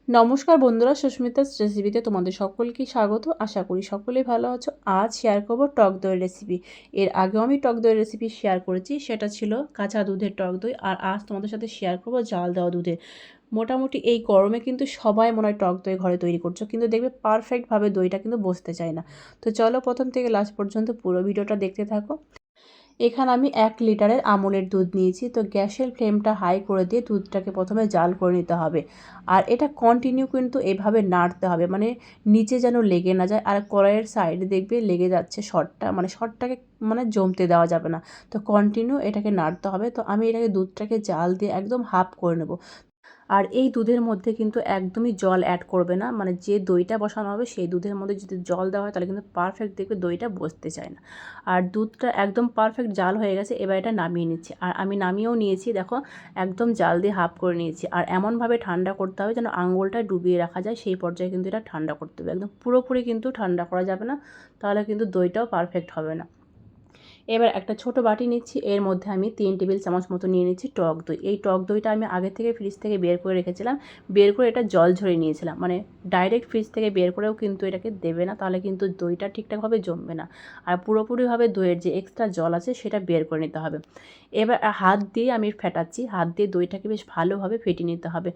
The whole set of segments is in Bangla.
নমস্কার বন্ধুরা, সুস্মিতাস রেসিপিতে তোমাদের সকলকে স্বাগত। আশা করি সকলেই ভালো আছো। আজ শেয়ার করব টক দইয়ের রেসিপি। এর আগেও আমি টক দইয়ের রেসিপি শেয়ার করেছি, সেটা ছিল কাঁচা দুধের টক দই। আর আজ তোমাদের সাথে শেয়ার করব জাল দেওয়া দুধের। মোটামুটি এই গরমে কিন্তু সবাই মনে হয় টক দই ঘরে তৈরি করছো, কিন্তু দেখবে পারফেক্টভাবে দইটা কিন্তু বসতে চায় না। তো চলো প্রথম থেকে লাস্ট পর্যন্ত পুরো ভিডিওটা দেখতে থাকো। এখানে আমি 1 লিটারের আমুলের দুধ নিয়েছি। তো গ্যাসের ফ্লেমটা হাই করে দিয়ে দুধটাকে প্রথমে জাল করে নিতে হবে। আর এটা কন্টিনিউ কিন্তু এভাবে নাড়তে হবে, মানে নিচে যেন লেগে না যায়। আর কড়াইয়ের সাইডে দেখবে লেগে যাচ্ছে শটটা, মানে শটটাকে মানে জমতে দেওয়া যাবে না। তো কন্টিনিউ এটাকে নাড়তে হবে। তো আমি এটাকে দুধটাকে জাল দিয়ে একদম হাফ করে নেব। আর এই দুধের মধ্যে কিন্তু একদমই জল অ্যাড করবে না, মানে যে দইটা বসানো হবে সেই দুধের মধ্যে যদি জল দেওয়া হয় তাহলে কিন্তু পারফেক্ট দেখবে দইটা বসতে চায় না। আর দুধটা একদম পারফেক্ট জাল হয়ে গেছে, এবার এটা নামিয়ে নিচ্ছি। আর আমি নামিয়েও নিয়েছি, দেখো একদম জাল দিয়ে হাফ করে নিয়েছি। আর এমনভাবে ঠান্ডা করতে হবে যেন আঙুলটা ডুবিয়ে রাখা যায়, সেই পর্যায়ে কিন্তু এটা ঠান্ডা করতে হবে। একদম পুরোপুরি কিন্তু ঠান্ডা করা যাবে না, তাহলে কিন্তু দইটাও পারফেক্ট হবে না। এবার একটা ছোট বাটি নিচ্ছি, এর মধ্যে আমি 3 টেবিল চামচ মতো নিয়ে নিচ্ছি টক দই। এই টক দইটা আমি আগে থেকে ফ্রিজ থেকে বের করে রেখেছিলাম, বের করে এটা জল ঝরিয়ে নিয়েছিলাম। মানে ডাইরেক্ট ফ্রিজ থেকে বের করেও কিন্তু এটাকে দেবে না, তাহলে কিন্তু দইটা ঠিকঠাকভাবে জমবে না। আর পুরোপুরিভাবে দইয়ের যে এক্সট্রা জল আছে সেটা বের করে নিতে হবে। এবার হাত দিয়ে আমি ফেটাচ্ছি, হাত দিয়ে দইটাকে বেশ ভালোভাবে ফেটিয়ে নিতে হবে।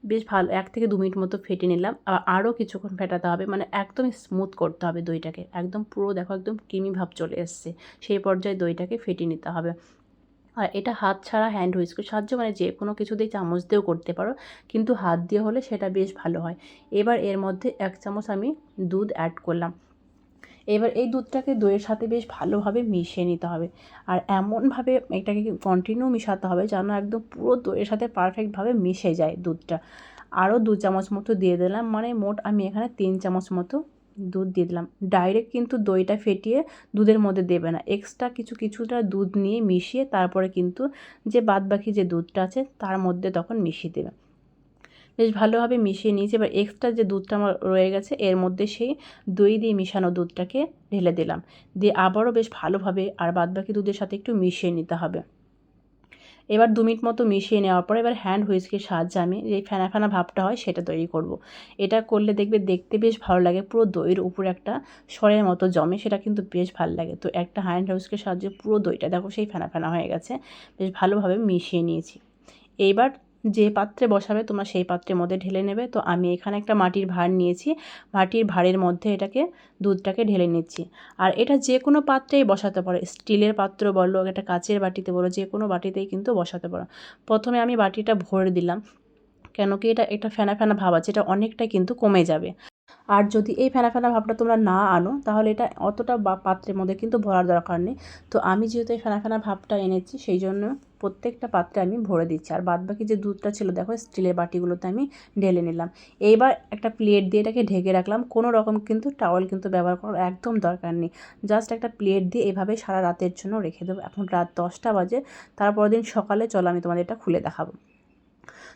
বেশ ভালো 1 থেকে 2 মিনিট মতো ফেটে নিলাম। আরও কিছুক্ষণ ফেটাতে হবে, মানে একদম স্মুথ করতে হবে দইটাকে। একদম পুরো দেখো একদম ক্রিমি ভাব চলে এসছে, সেই পর্যায়ে দইটাকে ফেটিয়ে নিতে হবে। আর এটা হাত ছাড়া হ্যান্ড হুইস্কের সাহায্যে, মানে যে কোনো কিছু দিয়ে চামচ দিয়েও করতে পারো, কিন্তু হাত দিয়ে হলে সেটা বেশ ভালো হয়। এবার এর মধ্যে 1 চামচ আমি দুধ অ্যাড করলাম। এবার এই দুধটাকে দইয়ের সাথে বেশ ভালোভাবে মিশিয়ে নিতে হবে। আর এমনভাবে এটাকে কন্টিনিউ মিশাতে হবে যেন একদম পুরো দইয়ের সাথে পারফেক্টভাবে মিশে যায় দুধটা। আরও 2 চামচ মতো দিয়ে দিলাম, মানে মোট আমি এখানে 3 চামচ মতো দুধ দিয়ে দিলাম। ডাইরেক্ট কিন্তু দইটা ফেটিয়ে দুধের মধ্যে দেবে না, এক্সট্রা কিছুটা দুধ নিয়ে মিশিয়ে তারপরে কিন্তু যে বাদবাকি যে দুধটা আছে তার মধ্যে তখন মিশিয়ে দেবে। বেশ ভালোভাবে মিশিয়ে নিয়েছি। এবার এক্সট্রা যে দুধটা আমার রয়ে গেছে এর মধ্যে সেই দই দিয়ে মিশানো দুধটাকে ঢেলে দিলাম, দিয়ে আবারও বেশ ভালোভাবে আর বাদবাকি দুধের সাথে একটু মিশিয়ে নিতে হবে। এবার 2 মিনিট মতো মিশিয়ে নেওয়ার পরে এবার হ্যান্ড হুইস্কের সাহায্যে আমি যে ফেনা ফেনা ভাবটা হয় সেটা তৈরি করব। এটা করলে দেখবে দেখতে বেশ ভালো লাগে, পুরো দইয়ের উপরে একটা সরের মতো জমে, সেটা কিন্তু বেশ ভালো লাগে। তো একটা হ্যান্ড হুইস্কের সাহায্যে পুরো দইটা দেখো সেই ফেনা ফেনা হয়ে গেছে, বেশ ভালোভাবে মিশিয়ে নিয়েছি। এইবার যে পাত্রে বসাবে তোমরা সেই পাত্রের মধ্যে ঢেলে নেবে। তো আমি এখানে একটা মাটির ভাঁড় নিয়েছি, মাটির ভাঁড়ের মধ্যে এটাকে দুধটাকে ঢেলে নিচ্ছি। আর এটা যে কোনো পাত্রেই বসাতে পারো, স্টিলের পাত্র বলো, একটা কাচের বাটিতে বলো, যে কোনো বাটিতেই কিন্তু বসাতে পারো। প্রথমে আমি বাটিটা ভরে দিলাম, কেন কি এটা একটা ফেনা ফেনা ভাব আছে, এটা অনেকটাই কিন্তু কমে যাবে। আর যদি এই ফেনা ফেনা ভাবটা তোমরা না আনো তাহলে এটা অতটা পাত্রের মধ্যে কিন্তু ভরার দরকার নেই। তো আমি যেহেতু এই ফেনা ফেনা ভাবটা এনেছি সেই জন্য প্রত্যেকটা পাত্রে আমি ভরে দিচ্ছি। আর বাদবাকি যে দুধটা ছিল দেখো স্টিলের বাটিগুলোতে আমি ঢেলে নিলাম। এইবার একটা প্লেট দিয়ে এটাকে ঢেকে রাখলাম, কোনো রকম কিন্তু টাওয়েল কিন্তু ব্যবহার করার একদম দরকার নেই। জাস্ট একটা প্লেট দিয়ে এভাবে সারা রাতের জন্য রেখে দেবো। এখন রাত 10টা বাজে, তারপরের দিন সকালে চলো আমি তোমাদের এটা খুলে দেখাবো।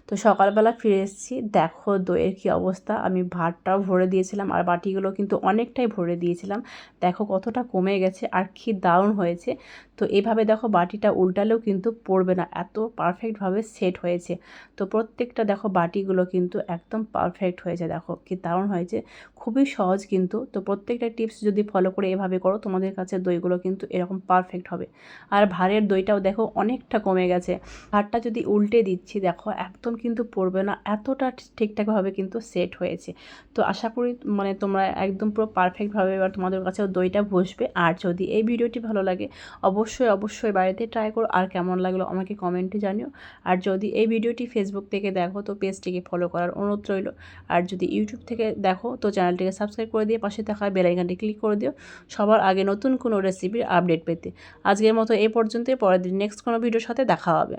তো সকালবেলা ফিরে এসেছি, দেখো দইয়ের কী অবস্থা। আমি ভাতটাও ভরে দিয়েছিলাম আর বাটিগুলো কিন্তু অনেকটাই ভরে দিয়েছিলাম, দেখো কতটা কমে গেছে আর কী দারুণ হয়েছে। তো এভাবে দেখো বাটিটা উল্টালেও কিন্তু পড়বে না, এত পারফেক্টভাবে সেট হয়েছে। তো প্রত্যেকটা দেখো বাটিগুলো কিন্তু একদম পারফেক্ট হয়েছে, দেখো কী দারুণ হয়েছে। খুবই সহজ কিন্তু। তো প্রত্যেকটা টিপস যদি ফলো করে এভাবে করো তোমাদের কাছে দইগুলো কিন্তু এরকম পারফেক্ট হবে। আর ভাঁড়ের দইটাও দেখো অনেকটা কমে গেছে। ভাঁড়টা যদি উল্টে দিচ্ছি দেখো একদম কিন্তু পড়বে না, এতটা ঠিকঠাকভাবে কিন্তু সেট হয়েছে। তো আশা করি মানে তোমরা একদম পুরো পারফেক্টভাবে এবার তোমাদের কাছেও দইটা বসবে। আর যদি এই ভিডিওটি ভালো লাগে অবশ্যই বাড়িতে ট্রাই করো, আর কেমন লাগলো আমাকে কমেন্টে জানিও। আর যদি এই ভিডিওটি ফেসবুক থেকে দেখো তো পেজটিকে ফলো করার অনুরোধ রইল। আর যদি ইউটিউব থেকে দেখো তো চ্যানেলটিকে সাবস্ক্রাইব করে দিয়ে পাশে থাকা বেল আইকনটি ক্লিক করে দিও সবার আগে নতুন কোনো রেসিপির আপডেট পেতে। আজকের মতো এই পর্যন্তই, পরের দিন নেক্সট কোনো ভিডিওর সাথে দেখা হবে।